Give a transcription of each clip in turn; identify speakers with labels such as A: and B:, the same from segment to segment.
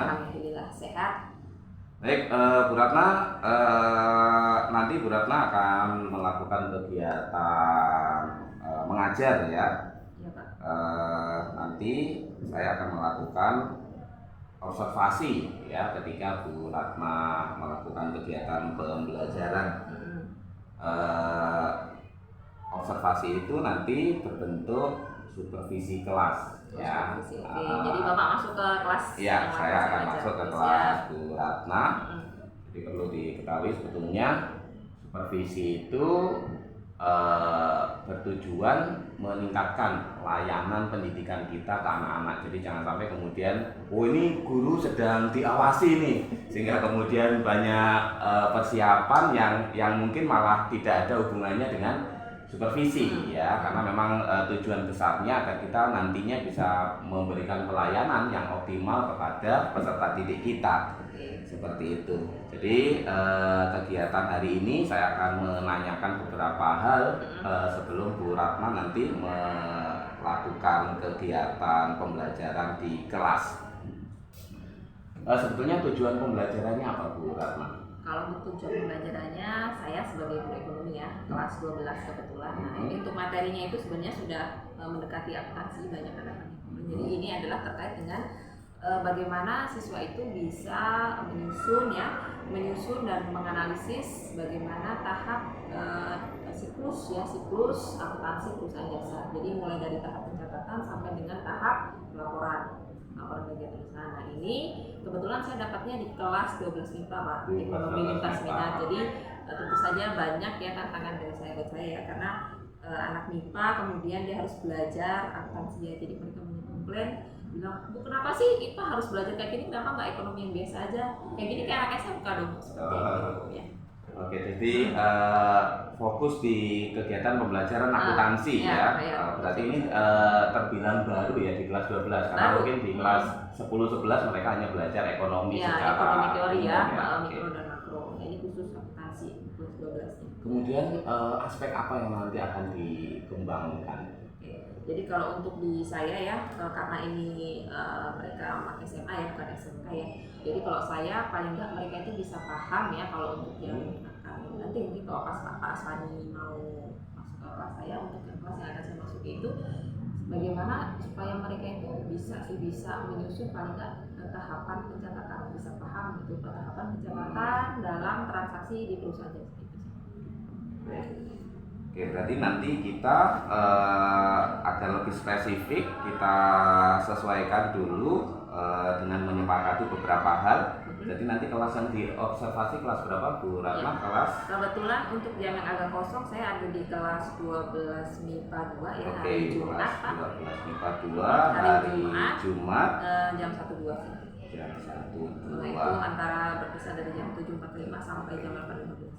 A: Alhamdulillah sehat.
B: Baik, Bu Ratna, nanti Bu Ratna akan melakukan kegiatan mengajar ya.
A: Iya Pak.
B: Nanti saya akan melakukan observasi ya ketika Bu Ratna melakukan kegiatan pembelajaran. Observasi itu nanti berbentuk supervisi kelas ya.
A: Oke. Jadi Bapak masuk ke kelas?
B: Iya, saya akan masuk ke kelas Bu Ratna. Jadi perlu diketahui sebetulnya supervisi itu bertujuan meningkatkan layanan pendidikan kita ke anak-anak. Jadi jangan sampai kemudian, oh ini guru sedang diawasi nih, sehingga kemudian banyak persiapan yang mungkin malah tidak ada hubungannya dengan supervisi ya, karena memang tujuan besarnya agar kita nantinya bisa memberikan pelayanan yang optimal kepada peserta didik kita. Seperti itu. Jadi kegiatan hari ini saya akan menanyakan beberapa hal sebelum Bu Ratna nanti melakukan kegiatan pembelajaran di kelas. Sebetulnya tujuan pembelajarannya apa Bu Ratna?
A: Kalau untuk tujuan pembelajarannya, saya sebagai guru ekonomi ya, kelas 12 kebetulan. Nah, ini untuk materinya itu sebenarnya sudah mendekati akuntansi banyak anak-anak. Jadi ini adalah terkait dengan bagaimana siswa itu bisa menyusun dan menganalisis bagaimana tahap siklus akuntansi perusahaan jasa. Jadi mulai dari tahap pencatatan sampai dengan tahap laporan kegiatan usaha. Nah ini kebetulan saya dapatnya di kelas 12 MIPA Pak, ekonomi lintas minat. Jadi tentu saja banyak ya tantangan dari saya buat saya ya, karena anak MIPA kemudian dia harus belajar akuntansi ya. Jadi mereka punya komplain, bilang, Bu kenapa sih IPA harus belajar kayak gini, kenapa nggak ekonomi yang biasa aja kayak gini kayak anak SMK dong, seperti itu ya.
B: Oke, jadi fokus di kegiatan pembelajaran akuntansi ya. Berarti ini terbilang baru ya di kelas 12, karena mungkin di kelas 10-11 mereka hanya belajar ekonomi secara
A: ekonomi teori ya,
B: okay.
A: Mikro dan makro. Ini khusus akuntansi kelas 12 nya.
B: Kemudian aspek apa yang nanti akan dikembangkan?
A: Jadi kalau untuk di saya ya, karena ini mereka pakai SMA ya, bukan SMK ya. Jadi kalau saya paling nggak mereka itu bisa paham ya, kalau untuk yang akan nanti mungkin kalau pas Pak Aswani mau masuk ke kelas saya, untuk yang kelas yang akan saya masuk itu bagaimana supaya mereka itu bisa menyusun paling nggak tahapan pencatatan, bisa paham gitu tahapan pencatatan dalam transaksi di perusahaan jasa itu.
B: Oke, berarti nanti kita agar lebih spesifik kita sesuaikan dulu dengan menyepakati beberapa hal. Jadi nanti kelas yang diobservasi kelas berapa Bu Ratna?
A: Ya.
B: Kelas?
A: Kebetulan untuk yang agak kosong saya ada di kelas 12 MIPA 2 ya.
B: Oke,
A: hari Jumat Pak.
B: 12 MIPA 2 hari Jumat
A: jam 1.2 sih.
B: Jam 1.2.
A: Nah, itu antara berkisar dari jam 7.45 sampai jam 8.15.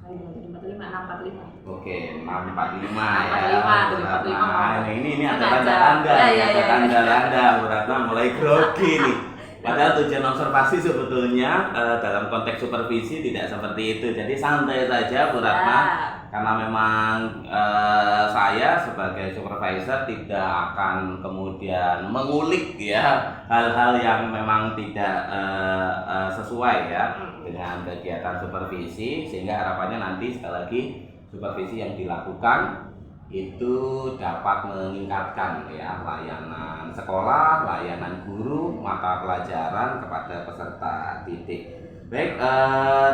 A: 6.45.
B: Oke, 6.45
A: ya.
B: 6.45. Ini ada tanda-tanda. Ada tanda-tanda Bu Ratna mulai grogi nih. Padahal tujuan observasi sebetulnya dalam konteks supervisi tidak seperti itu. Jadi santai saja Bu Ratna. Karena memang saya sebagai supervisor tidak akan kemudian mengulik ya hal-hal yang memang tidak sesuai ya dengan kegiatan supervisi, sehingga harapannya nanti sekali lagi supervisi yang dilakukan itu dapat meningkatkan ya layanan sekolah, layanan guru, mata pelajaran kepada peserta didik. Baik,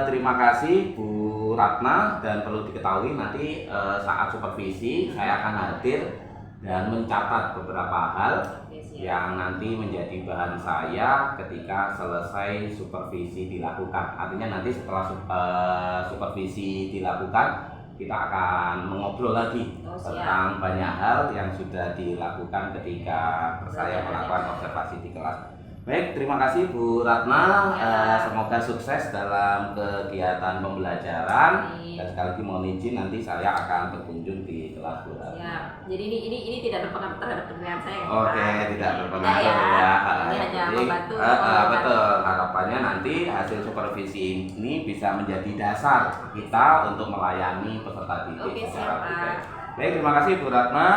B: terima kasih Bu Ratna, dan perlu diketahui nanti saat supervisi saya akan hadir dan mencatat beberapa hal yang nanti menjadi bahan saya ketika selesai supervisi dilakukan. Artinya nanti setelah supervisi dilakukan kita akan mengobrol lagi tentang banyak hal yang sudah dilakukan ketika saya melakukan observasi di kelas. Baik, terima kasih Bu Ratna. Semoga sukses dalam kegiatan pembelajaran. Dan sekali lagi mohon izin nanti saya akan berkunjung di kelas Bu Ratna.
A: Ya, jadi ini tidak berpengaruh terhadap penilaian saya.
B: Oke, tidak berpengaruh ya.
A: Ini hanya membantu.
B: Betul. Harapannya nanti hasil supervisi ini bisa menjadi dasar kita untuk melayani peserta didik secara baik. Baik, terima kasih Bu Ratna.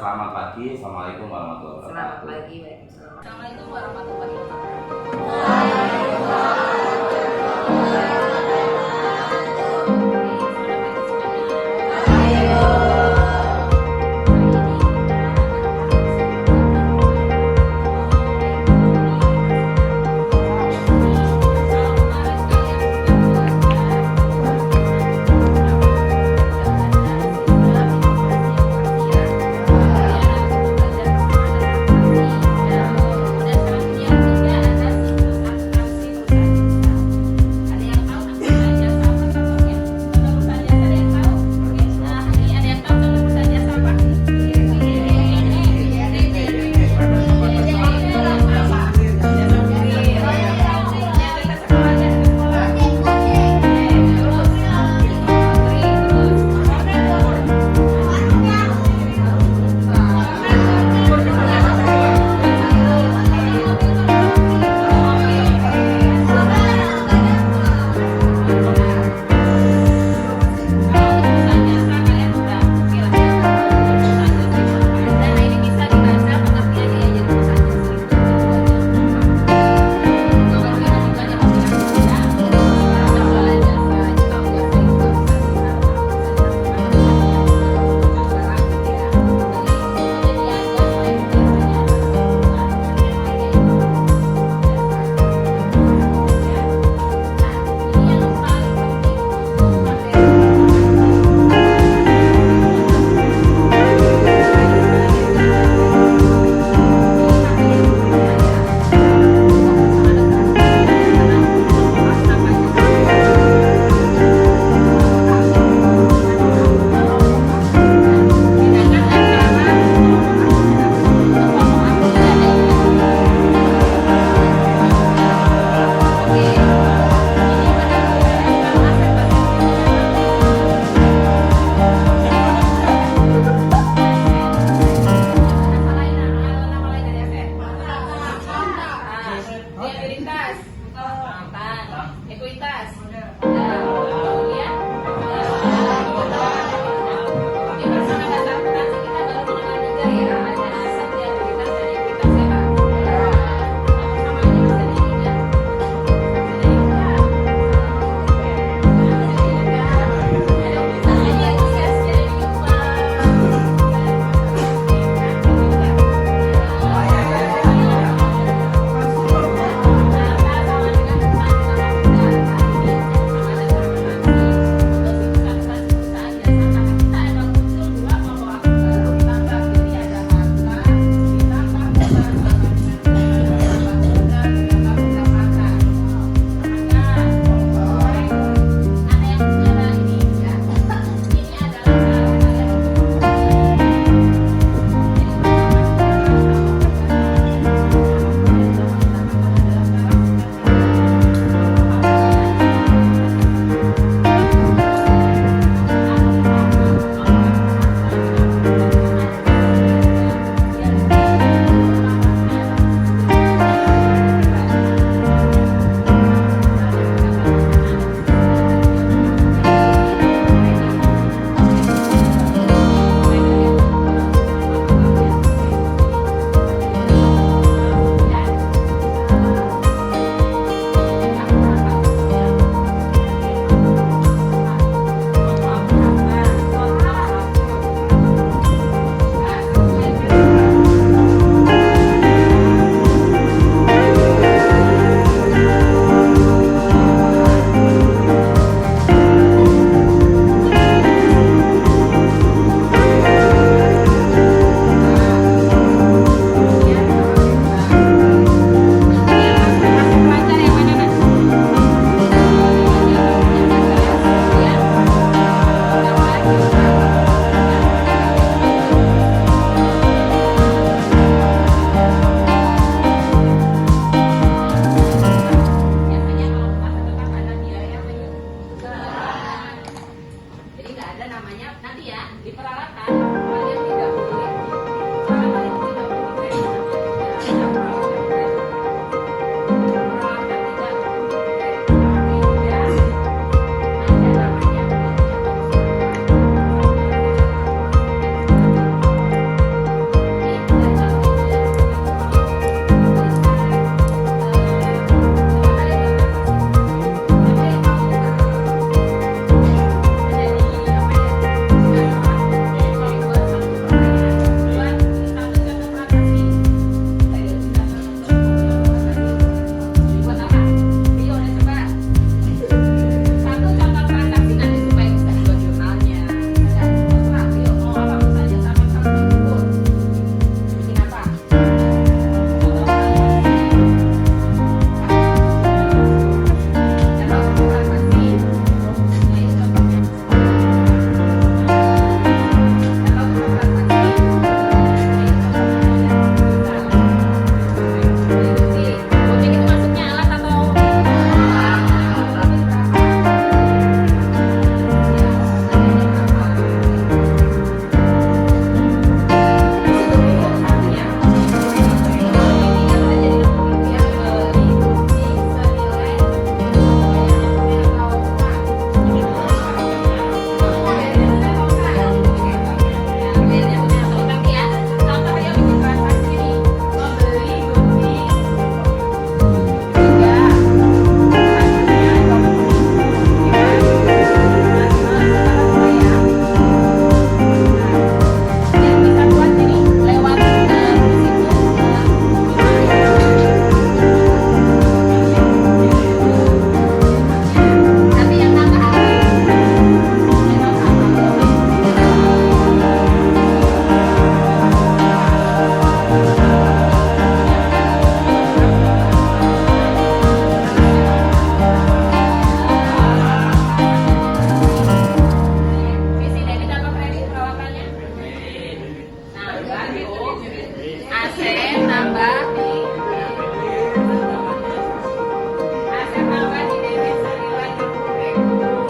B: Selamat pagi. Assalamualaikum warahmatullahi wabarakatuh.
A: Selamat pagi. Waalaikumsalam. Assalamualaikum warahmatullahi wabarakatuh. AC tambah di debit senilai 20.000.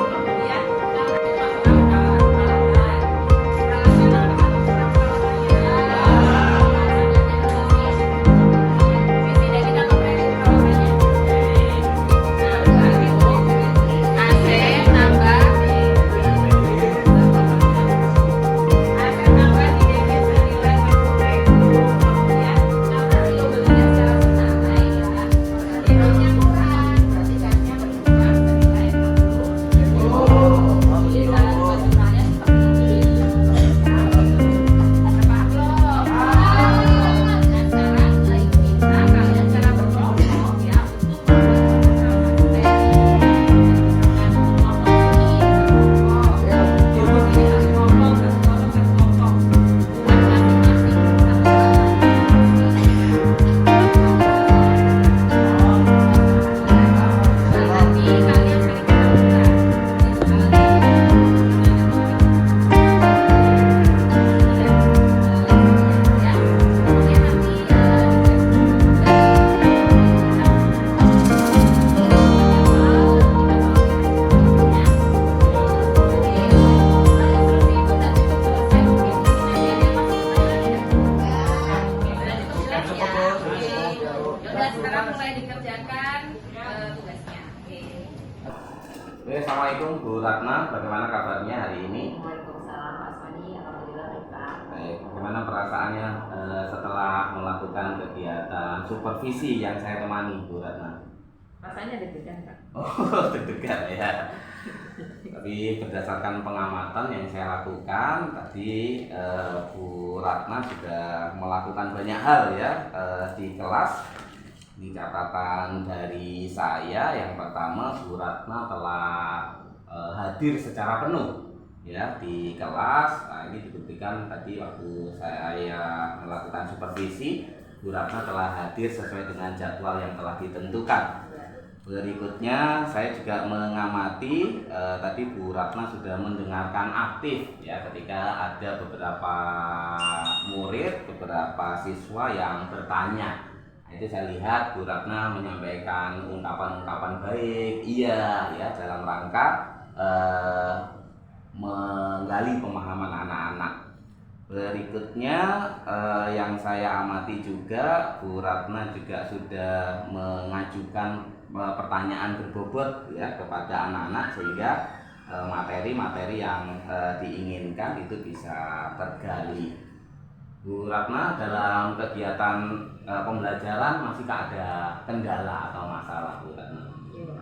A: Kemudian sekarang mulai dikerjakan tugasnya.
B: Oke, Assalamualaikum Bu Ratna, bagaimana kabarnya hari ini?
A: Waalaikumsalam Pak Soni, alhamdulillah baik.
B: Baik, bagaimana perasaannya setelah melakukan kegiatan supervisi yang saya temani, Bu Ratna?
A: Rasanya deg-degan Pak.
B: Oh, deg-degan ya. Tapi berdasarkan pengamatan yang saya lakukan tadi, Bu Ratna sudah melakukan banyak hal ya di kelas. Di catatan dari saya, yang pertama Bu Ratna telah hadir secara penuh ya di kelas. Nah, ini dibuktikan tadi waktu saya melakukan supervisi, Bu Ratna telah hadir sesuai dengan jadwal yang telah ditentukan. Berikutnya saya juga mengamati tadi Bu Ratna sudah mendengarkan aktif ya ketika ada beberapa murid, beberapa siswa yang bertanya. Itu saya lihat Bu Ratna menyampaikan ungkapan-ungkapan baik, iya ya, dalam rangka menggali pemahaman anak-anak. Berikutnya yang saya amati juga, Bu Ratna juga sudah mengajukan pertanyaan berbobot ya kepada anak-anak sehingga materi-materi yang diinginkan itu bisa tergali. Bu Ratna, dalam kegiatan pembelajaran masihkah ada kendala atau masalah, Bu Ratna?
A: Iya.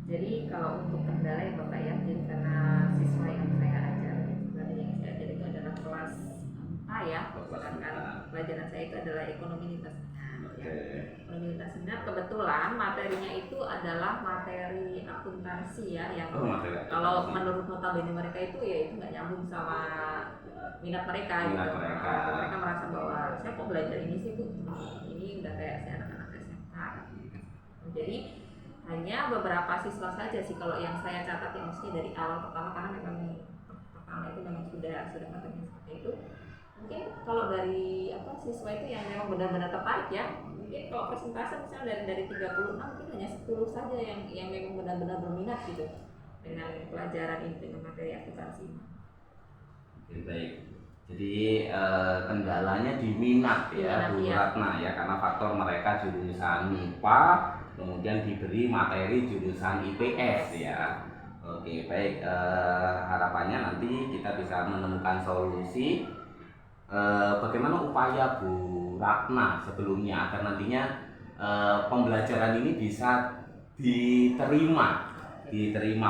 A: Jadi kalau untuk kendala ya Bapak ya, jadi karena siswa yang saya ajar, yang saya ajar itu adalah kelas A ya, sedangkan pelajaran saya itu adalah ekonomi lintas minat. Ya. Ekonomi lintas minat kebetulan materinya itu adalah materi akuntansi ya, yang kalau menurut notabene mereka itu ya itu nggak nyambung sama minat mereka gitu. Mereka merasa bahwa saya kok belajar ini sih Bu, ini udah kayak saya anak-anak SMK. Jadi hanya beberapa siswa saja sih kalau yang saya catat yang mesti dari awal pertama, karena memang pertama itu memang sudah materinya seperti itu. Mungkin kalau dari siswa itu yang memang benar-benar tertarik ya, mungkin kalau persentase misalnya dari 36 mungkin hanya 10 saja yang memang benar-benar berminat gitu dengan pelajaran ini, dengan materi akuntansi.
B: Baik. Jadi kendalanya di minat ya Bu Ratna ya, karena faktor mereka jurusan MIPA, kemudian diberi materi jurusan IPS ya. Oke, baik, harapannya nanti kita bisa menemukan solusi. Bagaimana upaya Bu Ratna sebelumnya agar nantinya pembelajaran ini bisa diterima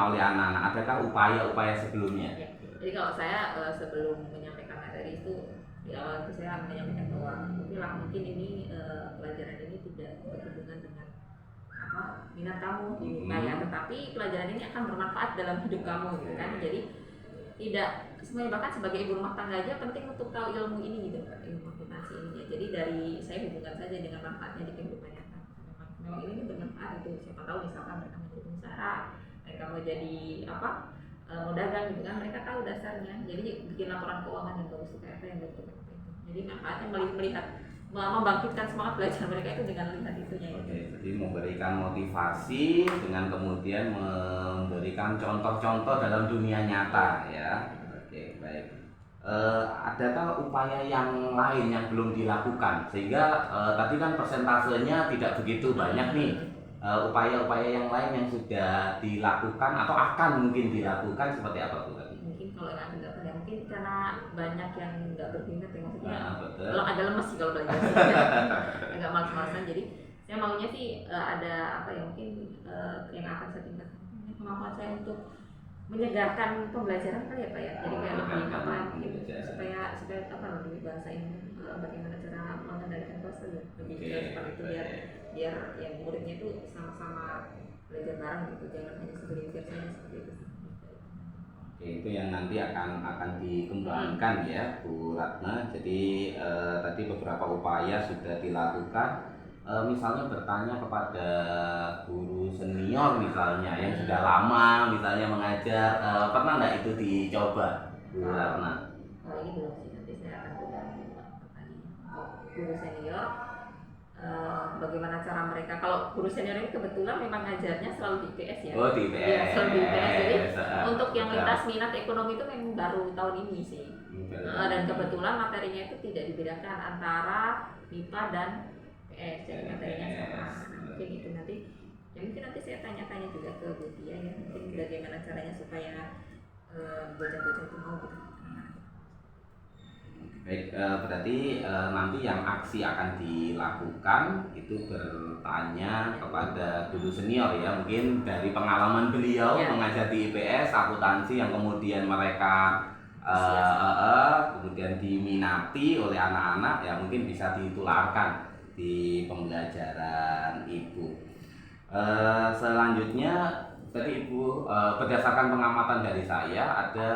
B: oleh anak-anak? Adakah upaya-upaya sebelumnya?
A: Ya. Jadi kalau saya sebelum menyampaikan materi itu di awal itu saya menyampaikan bahwa mungkin ini pelajaran ini tidak berhubungan dengan minat kamu ya, tetapi pelajaran ini akan bermanfaat dalam hidup kamu gitu kan. Jadi tidak semuanya, bahkan sebagai ibu rumah tangga aja penting untuk tahu ilmu ini gitu, ilmu akuntansi ini ya. Jadi dari saya hubungkan saja dengan manfaatnya di kehidupan nyata. Memang ini bermanfaat itu, siapa tahu misalkan mereka menjadi pengusaha, mereka mau jadi mau dagang gitu kan, mereka tahu dasarnya. Jadi bikin laporan keuangan yang bagus, kayak apa yang bagus itu. Jadi manfaatnya melihat membangkitkan semangat belajar mereka itu dengan lihat itunya ya.
B: Oke, jadi memberikan motivasi dengan kemudian memberikan contoh-contoh dalam dunia nyata ya. Oke, baik. Adakah upaya yang lain yang belum dilakukan sehingga tadi kan persentasenya tidak begitu banyak nih, upaya-upaya yang lain yang sudah dilakukan atau akan mungkin dilakukan seperti apa Bu?
A: Mungkin kalau yang agak pada mungkin karena banyak yang nggak berminat ya maksudnya
B: Betul.
A: kalau agak lemes sih kalau belajar agak malas-malasan, jadi saya maunya sih ada apa ya mungkin yang akan saya tingkatkan kemampuan saya untuk menyegarkan pembelajaran kali ya Pak ya, jadi kayak lebih apa mungkin supaya apa lebih bahasa ini bagaimana cara mengendalikan kelas ya lebih seperti itu biar yang muridnya itu sama-sama belajar bareng gitu, jangan hanya segelintir saja seperti itu.
B: Oke, itu yang nanti akan dikembangkan ya Bu Ratna. Jadi tadi beberapa upaya sudah dilakukan. Misalnya bertanya kepada guru senior misalnya yang sudah lama misalnya mengajar, pernah nggak itu dicoba Bu Ratna?
A: Oh ini belum sih, nanti saya akan coba tadi guru senior bagaimana cara mereka, kalau guru senior ini kebetulan memang ngajarnya selalu di IPS ya.
B: Oh di IPS.
A: Ya, selalu di IPS, jadi untuk yang lintas minat ekonomi itu memang baru tahun ini sih. Dan kebetulan materinya itu tidak dibedakan antara MIPA dan PS, jadi materinya sama. Mungkin itu nanti ya mungkin nanti saya tanya-tanya juga ke Bu Tia ya, mungkin bagaimana caranya supaya bocah-bocah itu mau gitu.
B: Baik, berarti nanti yang aksi akan dilakukan itu bertanya kepada guru senior ya, mungkin dari pengalaman beliau mengajar di IPS akuntansi yang kemudian mereka kemudian diminati oleh anak-anak ya, mungkin bisa ditularkan di pembelajaran Ibu. Selanjutnya tadi Ibu berdasarkan pengamatan dari saya ada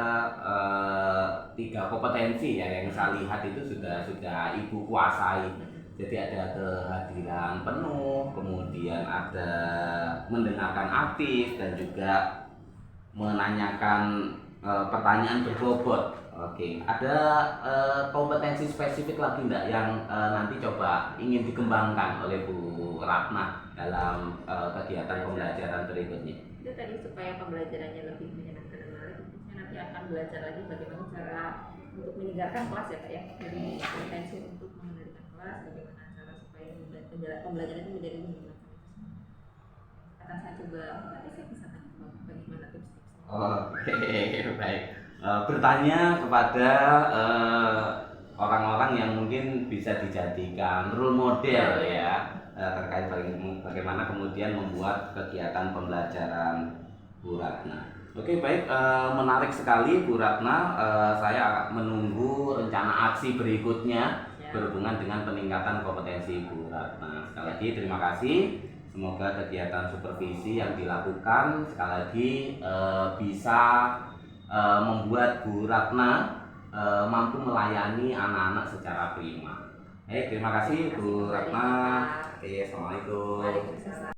B: 3 kompetensi ya yang saya lihat itu sudah Ibu kuasai. Jadi ada kehadiran penuh, kemudian ada mendengarkan aktif dan juga menanyakan pertanyaan berbobot. Oke, ada kompetensi spesifik lagi enggak yang nanti coba ingin dikembangkan oleh Bu Ratna dalam kegiatan pembelajaran berikutnya?
A: Itu tadi supaya pembelajarannya lebih menyenangkan dan menarik, saya nanti akan belajar lagi bagaimana cara untuk menyegarkan kelas ya Pak ya, jadi kompetensi untuk mengendalikan kelas, bagaimana cara supaya pembelajaran itu menjadi menyenangkan. Akan saya coba, nanti saya bisa tanya bagaimana tips-tipsnya.
B: Oke, baik. Bertanya kepada orang-orang yang mungkin bisa dijadikan role model ya, terkait bagaimana kemudian membuat kegiatan pembelajaran Bu Ratna. Oke, baik, menarik sekali Bu Ratna. Saya menunggu rencana aksi berikutnya berhubungan dengan peningkatan kompetensi Bu Ratna. Sekali lagi terima kasih. Semoga kegiatan supervisi yang dilakukan sekali lagi bisa membuat Bu Ratna mampu melayani anak-anak secara prima. Terima kasih Bu Ratna. Assalamualaikum.